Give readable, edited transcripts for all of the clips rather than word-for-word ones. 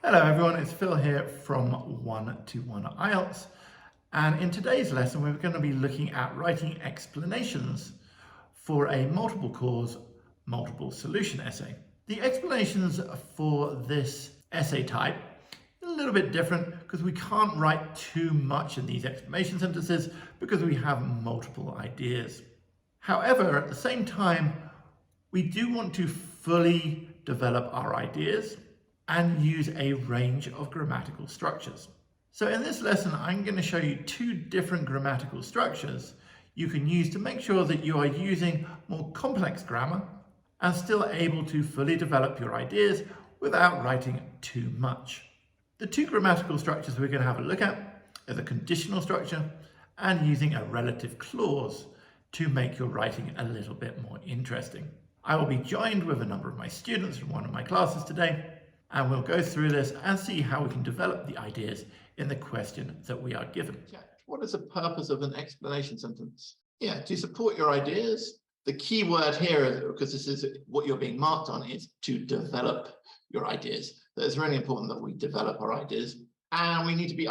Hello everyone, it's Phil here from 121 IELTS, and in today's lesson we're going to be looking at writing explanations for a multiple cause, multiple solution essay. The explanations for this essay type are a little bit different because we can't write too much in these explanation sentences because we have multiple ideas. However, at the same time, we do want to fully develop our ideas and use a range of grammatical structures. So in this lesson, I'm going to show you two different grammatical structures you can use to make sure that you are using more complex grammar and still able to fully develop your ideas without writing too much. The two grammatical structures we're going to have a look at are the conditional structure and using a relative clause to make your writing a little bit more interesting. I will be joined with a number of my students from one of my classes today, and we'll go through this and see how we can develop the ideas in the question that we are given. What is the purpose of an explanation sentence? Yeah, to support your ideas. The key word here, because this is what you're being marked on, is to develop your ideas. So it's really important that we develop our ideas, and we need to be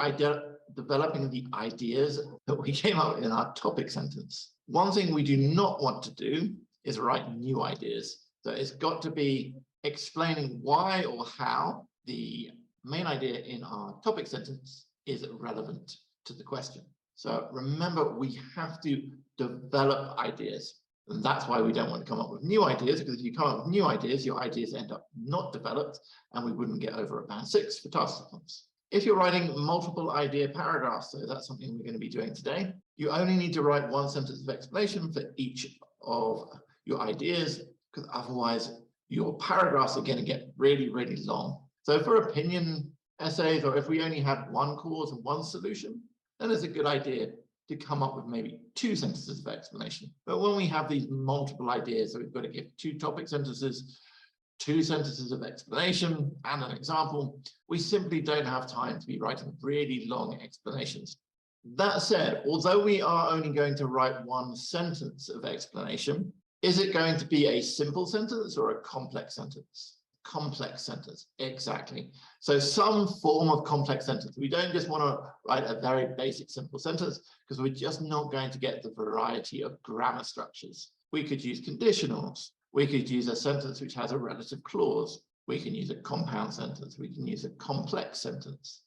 developing the ideas that we came up with in our topic sentence. One thing we do not want to do is write new ideas. So it's got to be explaining why or how the main idea in our topic sentence is relevant to the question. So remember, we have to develop ideas. And that's why we don't want to come up with new ideas, because if you come up with new ideas, your ideas end up not developed, and we wouldn't get over a band 6 for task response. If you're writing multiple idea paragraphs, so that's something we're going to be doing today, you only need to write one sentence of explanation for each of your ideas, because otherwise your paragraphs are going to get really, really long. So for opinion essays, or if we only have one cause and one solution, then it's a good idea to come up with maybe 2 sentences of explanation. But when we have these multiple ideas, so we've got to give 2 topic sentences, 2 sentences of explanation, and an example, we simply don't have time to be writing really long explanations. That said, although we are only going to write 1 sentence of explanation, is it going to be a simple sentence or a complex sentence? Complex sentence, exactly. So some form of complex sentence. We don't just want to write a very basic simple sentence, because we're just not going to get the variety of grammar structures. We could use conditionals. We could use a sentence which has a relative clause. We can use a compound sentence. We can use a complex sentence.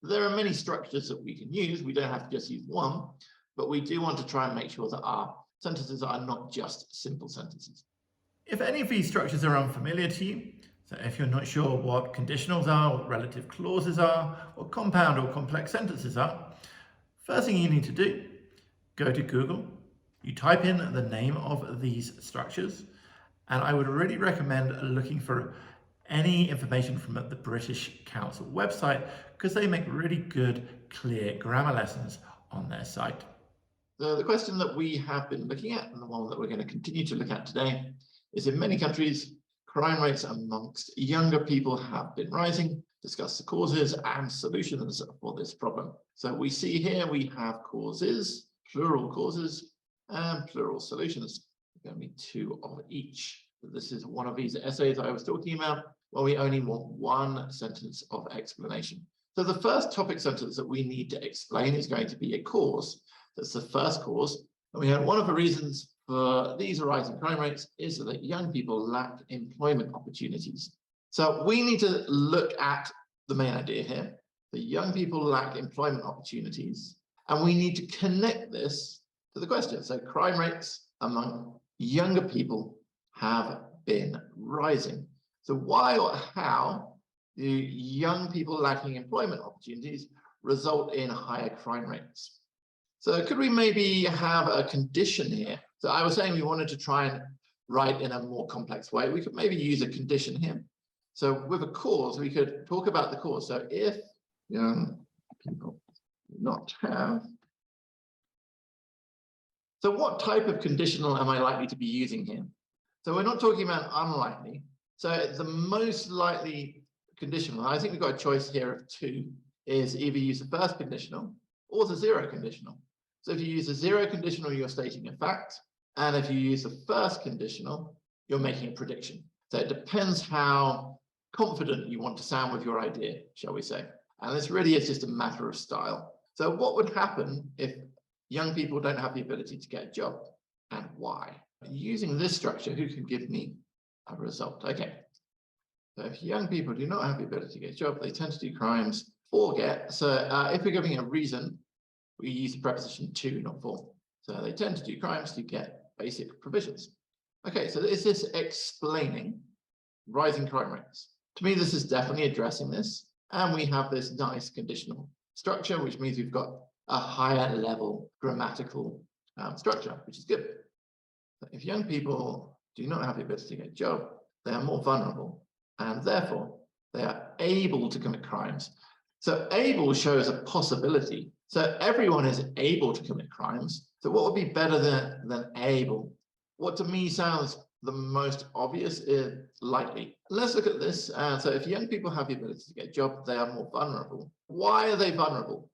There are many structures that we can use. We don't have to just use one, but we do want to try and make sure that our sentences are not just simple sentences. If any of these structures are unfamiliar to you, so if you're not sure what conditionals are, what relative clauses are, what compound or complex sentences are, first thing you need to do, go to Google, you type in the name of these structures, and I would really recommend looking for any information from the British Council website, because they make really good, clear grammar lessons on their site. The question that we have been looking at, and the one that we're going to continue to look at today, is in many countries, crime rates amongst younger people have been rising. Discuss the causes and solutions for this problem. So we see here we have causes, and plural solutions. There are going to be 2 of each. This is one of these essays I was talking about, where we only want 1 sentence of explanation. So the first topic sentence that we need to explain is going to be a cause. That's the first cause. And we had one of the reasons for these rising crime rates is that young people lack employment opportunities. So we need to look at the main idea here. The young people lack employment opportunities, and we need to connect this to the question. So crime rates among younger people have been rising. So why or how do young people lacking employment opportunities result in higher crime rates? So could we maybe have a condition here? So I was saying we wanted to try and write in a more complex way. We could maybe use a condition here. So with a cause, we could talk about the cause. So if young people do not have. So what type of conditional am I likely to be using here? So we're not talking about unlikely. So the most likely conditional, I think we've got a choice here of 2, is either use the first conditional or the 0 conditional. So if you use the 0 conditional, you're stating a fact. And if you use the first conditional, you're making a prediction. So it depends how confident you want to sound with your idea, shall we say. And this really is just a matter of style. So what would happen if young people don't have the ability to get a job, and why? Using this structure, who can give me a result? Okay. So if young people do not have the ability to get a job, they tend to do crimes or get. So if we're giving a reason, we use the preposition to, not for. So they tend to do crimes to get basic provisions. Okay, so is this explaining rising crime rates? To me, this is definitely addressing this. And we have this nice conditional structure, which means we've got a higher level grammatical structure, which is good. But if young people do not have the ability to get a job, they are more vulnerable, and therefore they are able to commit crimes. So able shows a possibility. So everyone is able to commit crimes. So what would be better than able? What to me sounds the most obvious is likely. Let's look at this. So if young people have the ability to get a job, they are more vulnerable. Why are they vulnerable?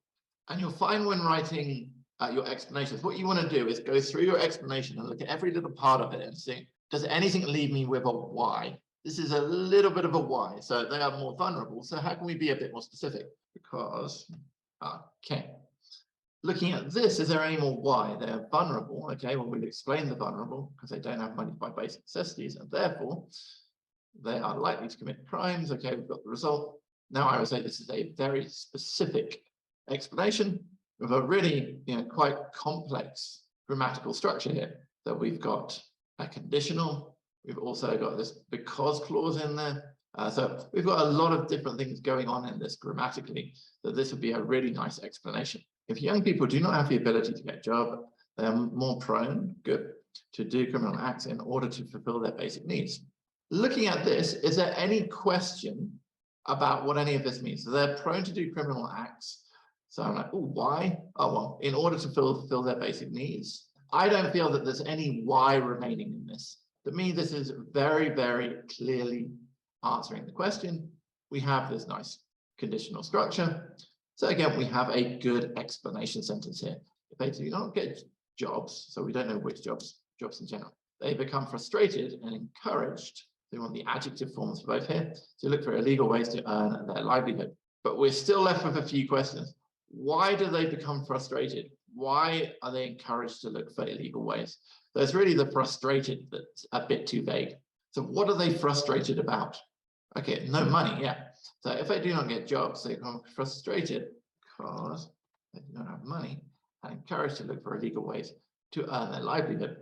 And you'll find when writing your explanations, what you want to do is go through your explanation and look at every little part of it and see, does anything leave me with a why? This is a little bit of a why. So they are more vulnerable. So how can we be a bit more specific? Because, okay. Looking at this, is there any more why? They're vulnerable. Okay, well, we'll explain the vulnerable because they don't have money to buy basic necessities, and therefore they are likely to commit crimes. Okay, we've got the result. Now I would say this is a very specific explanation of a really, quite complex grammatical structure here. So we've got a conditional. We've also got this because clause in there. So we've got a lot of different things going on in this grammatically. So this would be a really nice explanation. If young people do not have the ability to get a job, they're more prone, to do criminal acts in order to fulfill their basic needs. Looking at this, is there any question about what any of this means? So they're prone to do criminal acts. So I'm like, oh, why? Oh, well, in order to fulfill their basic needs. I don't feel that there's any why remaining in this. To me, this is very, very clearly answering the question. We have this nice conditional structure. So again, we have a good explanation sentence here. If they do not get jobs, so we don't know which jobs in general, they become frustrated and encouraged. They want the adjective forms for both here to look for illegal ways to earn their livelihood. But we're still left with a few questions. Why do they become frustrated? Why are they encouraged to look for illegal ways? There's really the frustrated that's a bit too vague. So what are they frustrated about? Okay, no money, yeah. So if they do not get jobs, they become frustrated because they do not have money and encouraged to look for illegal ways to earn their livelihood.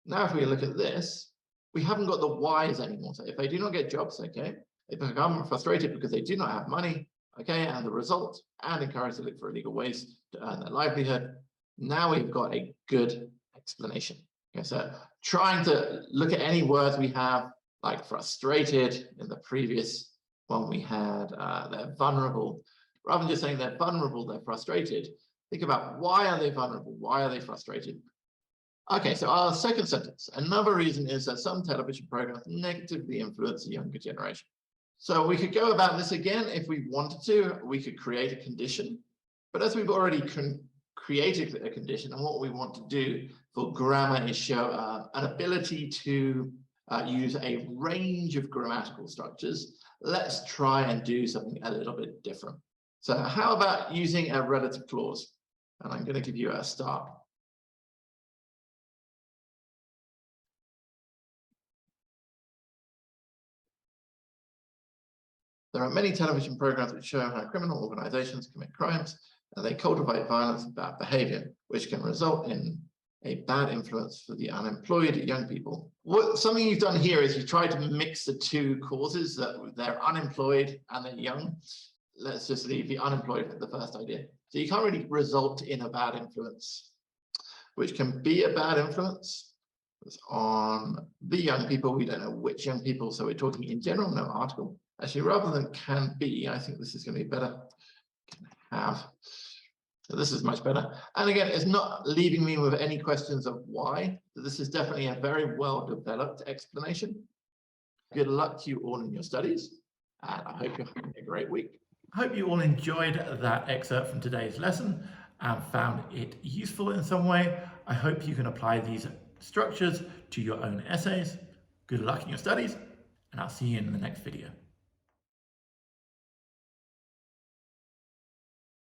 Now, if we look at this, we haven't got the whys anymore. So if they do not get jobs, okay, they become frustrated because they do not have money, okay, and the result, and encouraged to look for illegal ways to earn their livelihood. Now we've got a good explanation. Okay, so trying to look at any words we have, like frustrated in the previous one we had, they're vulnerable. Rather than just saying they're vulnerable, they're frustrated, think about why are they vulnerable? Why are they frustrated? Okay, so our second sentence, another reason is that some television programs negatively influence the younger generation. So we could go about this again if we wanted to. We could create a condition, but as we've already created a condition, and what we want to do for grammar is show an ability to use a range of grammatical structures. Let's try and do something a little bit different. So how about using a relative clause? And I'm going to give you a start. There are many television programs which show how criminal organizations commit crimes and they cultivate violence and bad behavior, which can result in a bad influence for the unemployed young people. Something you've done here is you try to mix the two causes, that they're unemployed and they're young. Let's just leave the unemployed for the first idea. So you can't really result in a bad influence, which can be a bad influence on the young people. We don't know which young people, so we're talking in general, no article. Actually, rather than can be, I think this is going to be better. Can have. So this is much better. And again, it's not leaving me with any questions of why. This is definitely a very well-developed explanation. Good luck to you all in your studies, and I hope you're having a great week. I hope you all enjoyed that excerpt from today's lesson and found it useful in some way. I hope you can apply these structures to your own essays. Good luck in your studies, and I'll see you in the next video.